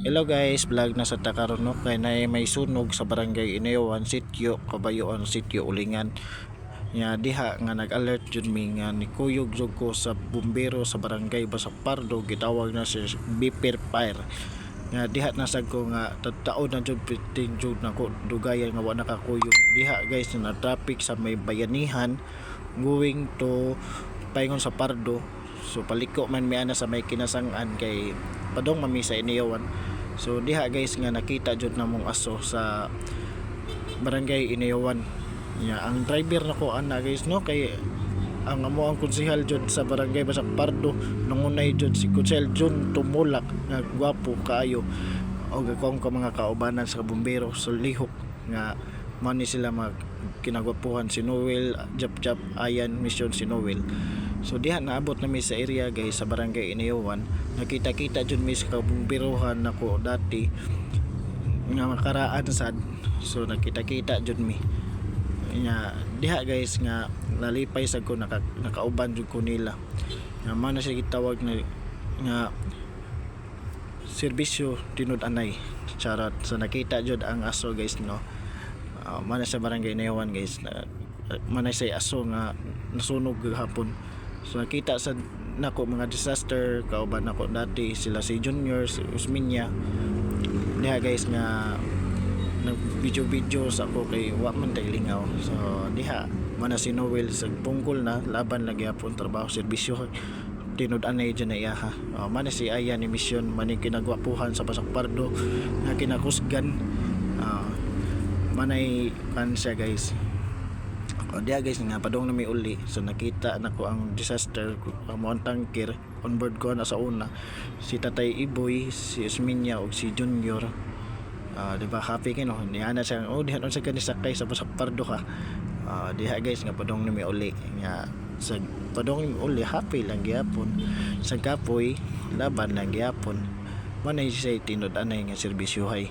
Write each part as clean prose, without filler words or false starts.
Hello guys, vlog na sa takaron no kay na may sunog sa barangay Inayawan, Sitio Kabayoan, Sitio Ulingan. Nya diha nga nag-alert jud mi nga nikuyog jud ko sa bumbero sa barangay Basak Pardo, gitawag na si Beeper Fire. Nga diha nasag ko nga taon na jud piting jud nako dugayan nga wa nakakuyog. Diha guys na traffic sa may bayanihan going to paingon sa Pardo. So paliko man mi ana sa may kinasangan kay padong mami sa Inayawan. So diha guys nga nakita jud namong aso sa barangay Inayawan. Ang driver nako ana guys no kay ang amo ang konsehal jud sa barangay Basak Pardo nangunay jud si Kunsel John Tumulak nga gwapo kaayo og akong mga kaubanan sa bumbero so lihok nga man sila mag kinagwapuhan si Noel Jap Ayan Mission si Noel. So diha naabot na mi sa area guys sa barangay Inayawan. Nakita-kita jud mi sa kabumberohan nako dati nga makaraan sad. So nakita-kita jud mi. Nya diha guys nga nalipay sad ko nakauban jud ko nila. Nga man siya gitawag na nga serbisyo tinud-anay. Charot. So nakita jud ang aso guys no. Man sa barangay Inayawan guys man sa aso nga nasunog gahapon. So nakita sa nako mga disaster kauban nako dati sila si Junior, si Usminya. Diha guys nga nag video sa ako kay wa man tay lingaw. So diha man si Noel sa pungkol na laban lagi hapon trabaho serbisyo tinud-anay dyan na iyaha. Man si Ayan ni Mission man kinagwapuhan sa Basak Pardo nga kinakusgan. Manay kan siya guys. Diya guys nga padong na may uli so nakita nako ang disaster mo ang tanker on board ko na sa una si Tatay Iboy, si Esminya ug si Junior. Di ba happy kino niya na siya diha on sa kanisakay sa Basak Pardo ka. Diha guys nga padong na may uli nga sa padong uli happy lang gyapon sa kapoy laban lang gyapon manay siya tinud-anay nga serbisyohay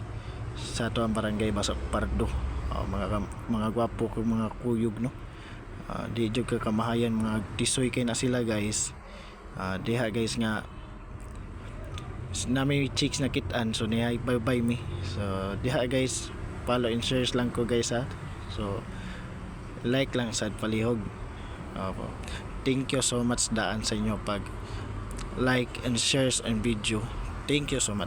sa ato ang barangay Basak Pardo. Mga gwapo ko mga kuyog no. Di jud ka kamahayan mga tisoy kay na sila guys. Diha guys nga nami chicks na kitaan so niya bye bye me. So diha guys follow and shares lang ko guys ha. So like lang sad palihog. Thank you so much daan sa inyo pag like and shares and video. Thank you so much.